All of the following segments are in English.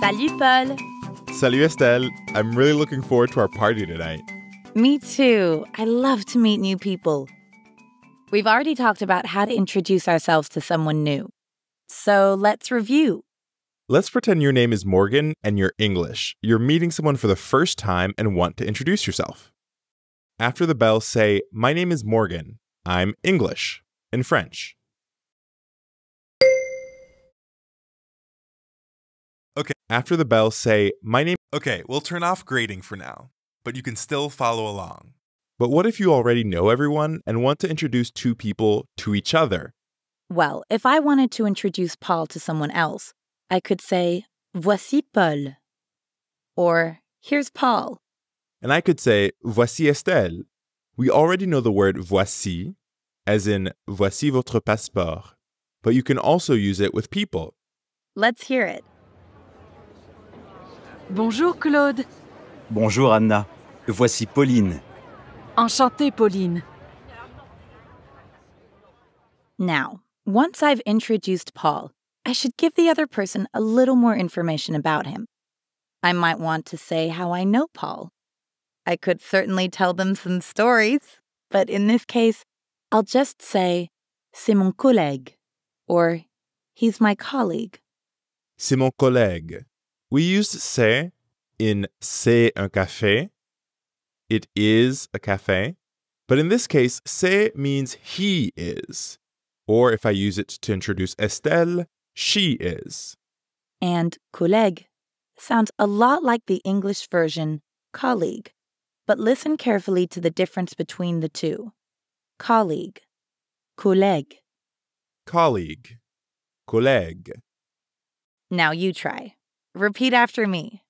Salut, Paul. Salut, Estelle. I'm really looking forward to our party tonight. Me too. I love to meet new people. We've already talked about how to introduce ourselves to someone new. So let's review. Let's pretend your name is Morgan and you're English. You're meeting someone for the first time and want to introduce yourself. After the bell, say, "My name is Morgan. I'm English," in French. Okay, after the bell, say, "My name..." Okay, we'll turn off grading for now, but you can still follow along. But what if you already know everyone and want to introduce two people to each other? Well, if I wanted to introduce Paul to someone else, I could say, "Voici Paul." Or, "Here's Paul." And I could say, "Voici Estelle." We already know the word voici, as in voici votre passeport, but you can also use it with people. Let's hear it. Bonjour Claude. Bonjour Anna, voici Pauline. Enchantée Pauline. Now, once I've introduced Paul, I should give the other person a little more information about him. I might want to say how I know Paul. I could certainly tell them some stories, but in this case, I'll just say, "C'est mon collègue," or "He's my colleague." C'est mon collègue. We used c'est in c'est un café. It is a cafe. But in this case, c'est means he is. Or if I use it to introduce Estelle, she is. And collègue sounds a lot like the English version colleague, but listen carefully to the difference between the two. Colleague, collègue. Colleague, collègue. Now you try. Repeat after me.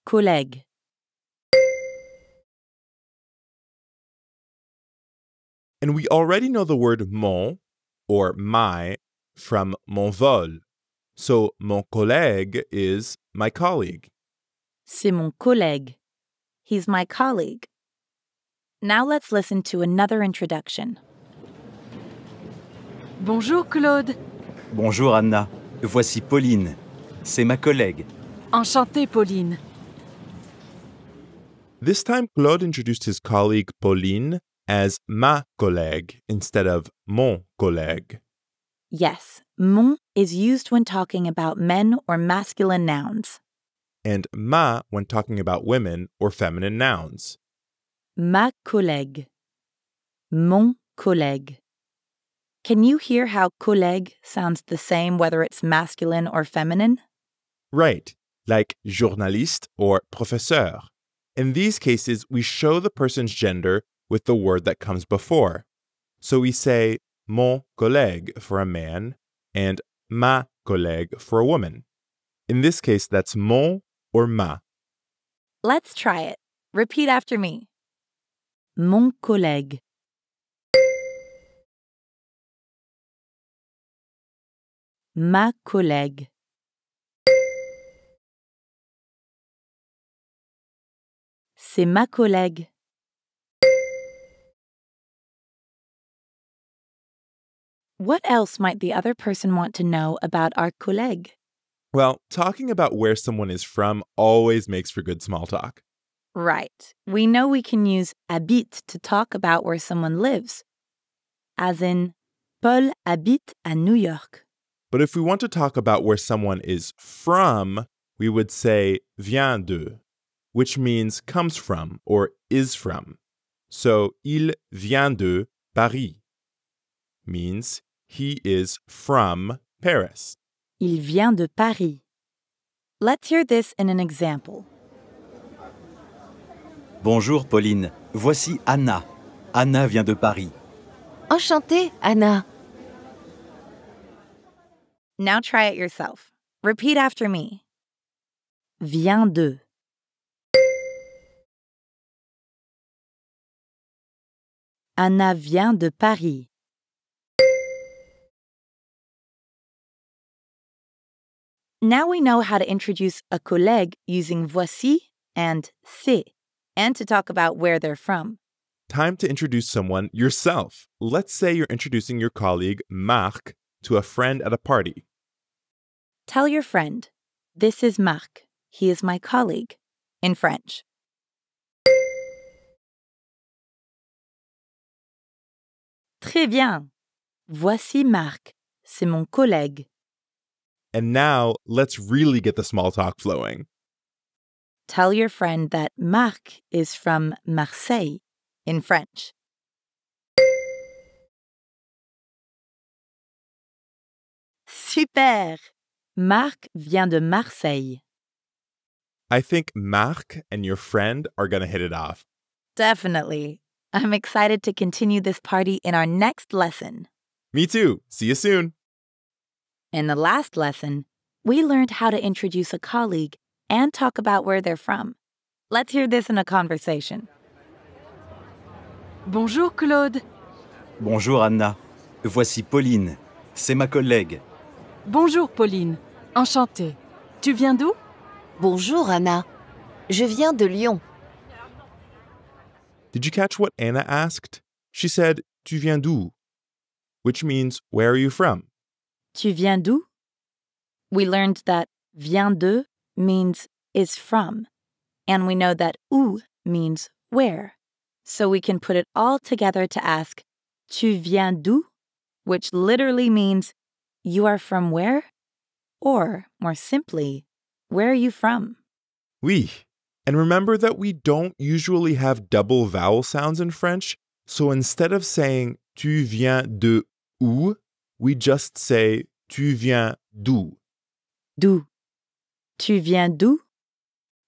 Collègue. And we already know the word mon, or my, from mon vol. So mon collègue is my colleague. C'est mon collègue. He's my colleague. Now let's listen to another introduction. Bonjour Claude. Bonjour Anna, voici Pauline. C'est ma collègue. Enchantée Pauline. This time, Claude introduced his colleague Pauline as ma collègue instead of mon collègue. Yes, mon is used when talking about men or masculine nouns. And ma when talking about women or feminine nouns. Ma collègue. Mon collègue. Can you hear how collègue sounds the same whether it's masculine or feminine? Right, like journaliste or professeur. In these cases, we show the person's gender with the word that comes before. So we say mon collègue for a man and ma collègue for a woman. In this case, that's mon or ma. Let's try it. Repeat after me. Mon collègue. Ma collègue. C'est ma collègue. What else might the other person want to know about our collègue? Well, talking about where someone is from always makes for good small talk. Right. We know we can use habite to talk about where someone lives. As in, Paul habite à New York. But if we want to talk about where someone is from, we would say vient de, which means comes from or is from. So, il vient de Paris means he is from Paris. Il vient de Paris. Let's hear this in an example. Bonjour Pauline, voici Anna. Anna vient de Paris. Enchantée Anna. Now try it yourself. Repeat after me. Vient de. Anna vient de Paris. Now we know how to introduce a collègue using voici and c'est, and to talk about where they're from. Time to introduce someone yourself. Let's say you're introducing your colleague, Marc, to a friend at a party. Tell your friend, This is Marc. He is my colleague. In French. Très bien. Voici Marc. C'est mon collègue. And now, let's really get the small talk flowing. Tell your friend that Marc is from Marseille. In French. Super! Marc vient de Marseille. I think Marc and your friend are going to hit it off. Definitely. I'm excited to continue this party in our next lesson. Me too. See you soon. In the last lesson, we learned how to introduce a colleague and talk about where they're from. Let's hear this in a conversation. Bonjour Claude. Bonjour Anna. Voici Pauline. C'est ma collègue. Bonjour Pauline. Enchantée. Tu viens d'où? Bonjour Anna. Je viens de Lyon. Did you catch what Anna asked? She said, Tu viens d'où? Which means, where are you from? Tu viens d'où? We learned that vient de means is from, and we know that où means where. So we can put it all together to ask, Tu viens d'où? Which literally means, you are from where? Or, more simply, where are you from? Oui. And remember that we don't usually have double vowel sounds in French, so instead of saying tu viens de où, we just say tu viens d'où. D'où? Tu viens d'où?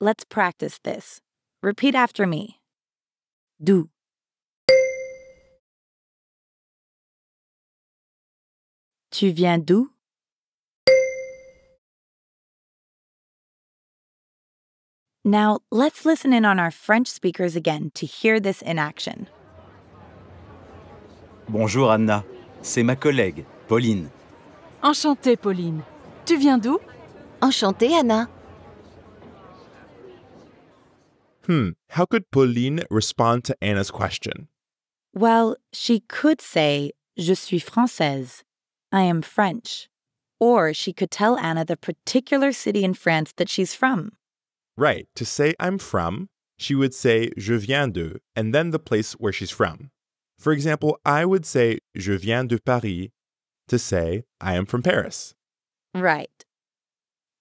Let's practice this. Repeat after me. D'où? Tu viens d'où? Now, let's listen in on our French speakers again to hear this in action. Bonjour Anna. C'est ma collègue, Pauline. Enchantée Pauline. Tu viens d'où? Enchantée Anna. How could Pauline respond to Anna's question? Well, she could say, Je suis française. I am French. Or she could tell Anna the particular city in France that she's from. Right, to say I'm from, she would say je viens de, and then the place where she's from. For example, I would say je viens de Paris to say I am from Paris. Right.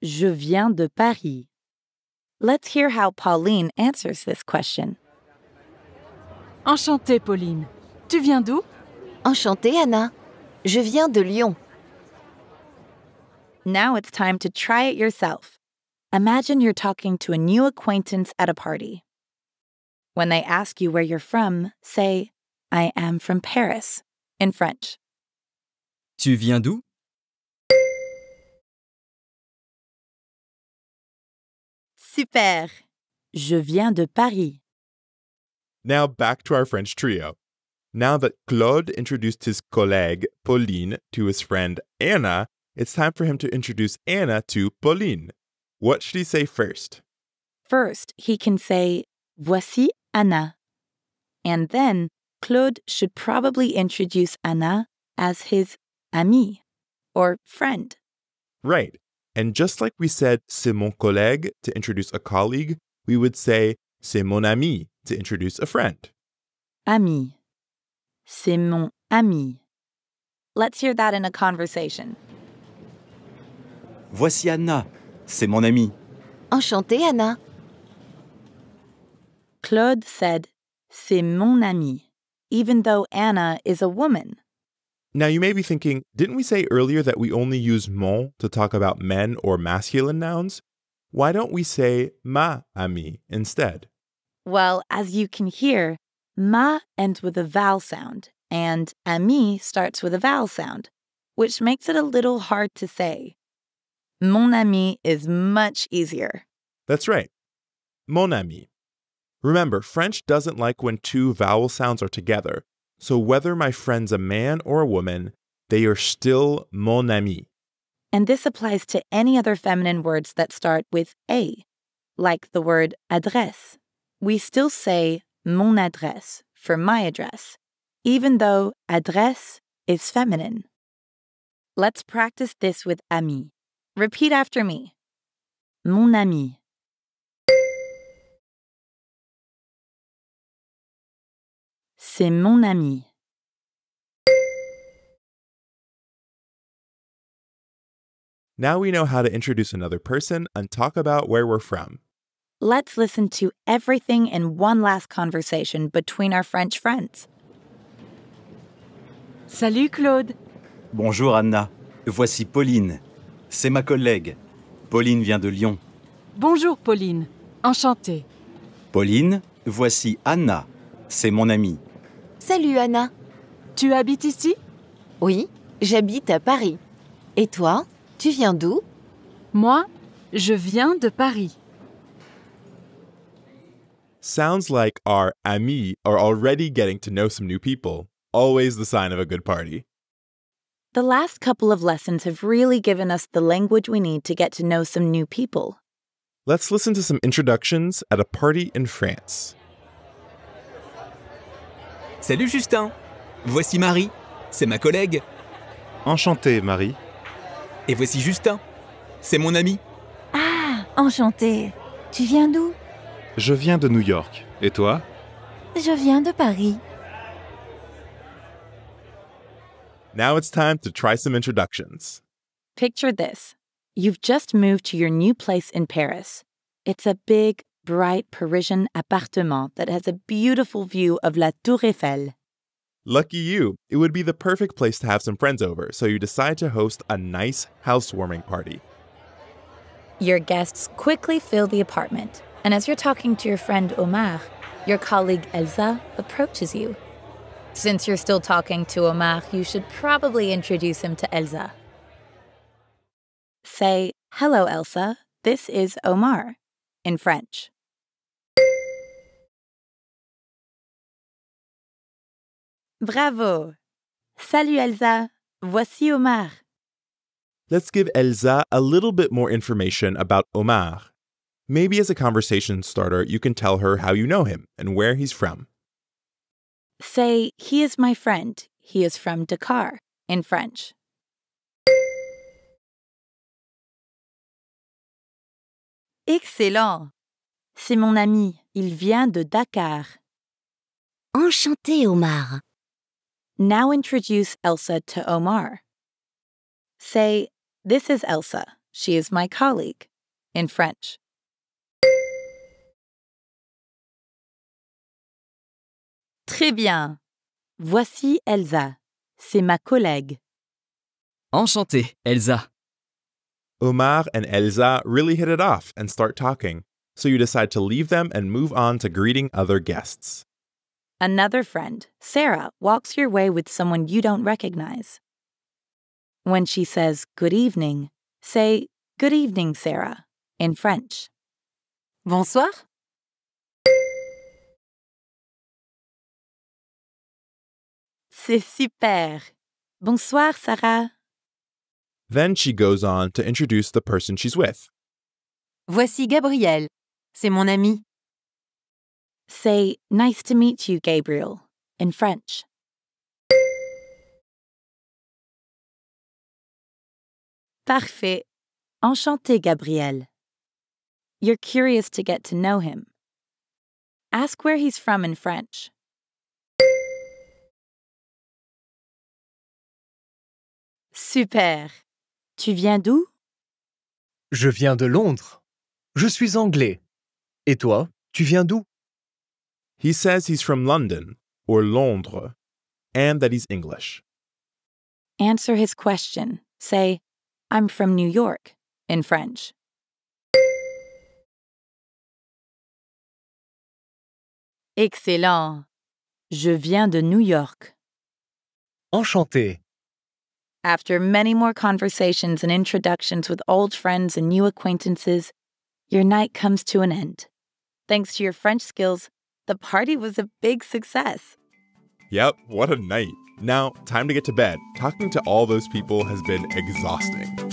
Je viens de Paris. Let's hear how Pauline answers this question. Enchantée Pauline. Tu viens d'où? Enchantée Anna. Je viens de Lyon. Now it's time to try it yourself. Imagine you're talking to a new acquaintance at a party. When they ask you where you're from, say, I am from Paris, in French. Tu viens d'où? Super! Je viens de Paris. Now back to our French trio. Now that Claude introduced his collègue, Pauline, to his friend, Anna, it's time for him to introduce Anna to Pauline. What should he say first? First, he can say, Voici Anna. And then, Claude should probably introduce Anna as his amie, or friend. Right. And just like we said, c'est mon collègue to introduce a colleague, we would say, c'est mon ami to introduce a friend. Ami. C'est mon ami. Let's hear that in a conversation. Voici Anna. C'est mon amie. Enchantée Anna. Claude said, c'est mon ami, even though Anna is a woman. Now you may be thinking, didn't we say earlier that we only use mon to talk about men or masculine nouns? Why don't we say ma amie instead? Well, as you can hear, ma ends with a vowel sound, and ami starts with a vowel sound, which makes it a little hard to say. Mon ami is much easier. That's right. Mon ami. Remember, French doesn't like when two vowel sounds are together, so whether my friend's a man or a woman, they are still mon ami. And this applies to any other feminine words that start with a, like the word adresse. We still say mon adresse for my address, even though adresse is feminine. Let's practice this with ami. Repeat after me. mon ami. C'est mon ami. Now we know how to introduce another person and talk about where we're from. Let's listen to everything in one last conversation between our French friends. Salut Claude. Bonjour Anna, voici Pauline. C'est ma collègue. Pauline vient de Lyon. Bonjour Pauline. Enchantée. Pauline, voici Anna. C'est mon amie. Salut Anna. Tu habites ici? Oui, j'habite à Paris. Et toi, tu viens d'où? Moi, je viens de Paris. Sounds like our amis are already getting to know some new people. Always the sign of a good party. The last couple of lessons have really given us the language we need to get to know some new people. Let's listen to some introductions at a party in France. Salut Justin. Voici Marie. C'est ma collègue. Enchanté, Marie. Et voici Justin. C'est mon ami. Ah, enchanté. Tu viens d'où? Je viens de New York. Et toi? Je viens de Paris. Now it's time to try some introductions. Picture this. You've just moved to your new place in Paris. It's a big, bright Parisian appartement that has a beautiful view of La Tour Eiffel. Lucky you, it would be the perfect place to have some friends over, so you decide to host a nice housewarming party. Your guests quickly fill the apartment, and as you're talking to your friend Omar, your colleague Elsa approaches you. Since you're still talking to Omar, you should probably introduce him to Elsa. Say, "Hello, Elsa. This is Omar," in French. Bravo! Salut, Elsa. Voici Omar. Let's give Elsa a little bit more information about Omar. Maybe as a conversation starter, you can tell her how you know him and where he's from. Say, "He is my friend. He is from Dakar," in French. Excellent! C'est mon ami. Il vient de Dakar. Enchanté, Omar. Now introduce Elsa to Omar. Say, "This is Elsa. She is my colleague," in French. Très bien. Voici Elsa. C'est ma collègue. Enchanté, Elsa. Omar and Elsa really hit it off and start talking, so you decide to leave them and move on to greeting other guests. Another friend, Sarah, walks your way with someone you don't recognize. When she says good evening, say good evening, Sarah, in French. Bonsoir. C'est super. Bonsoir, Sarah. Then she goes on to introduce the person she's with. Voici Gabriel. C'est mon ami. Say nice to meet you, Gabriel, in French. Parfait. Enchanté, Gabriel. You're curious to get to know him. Ask where he's from in French. Super. Tu viens d'où? Je viens de Londres. Je suis anglais. Et toi, tu viens d'où? He says he's from London, or Londres, and that he's English. Answer his question. Say, I'm from New York, in French. Excellent. Je viens de New York. Enchanté. After many more conversations and introductions with old friends and new acquaintances, your night comes to an end. Thanks to your French skills, the party was a big success. Yep, what a night. Now, time to get to bed. Talking to all those people has been exhausting.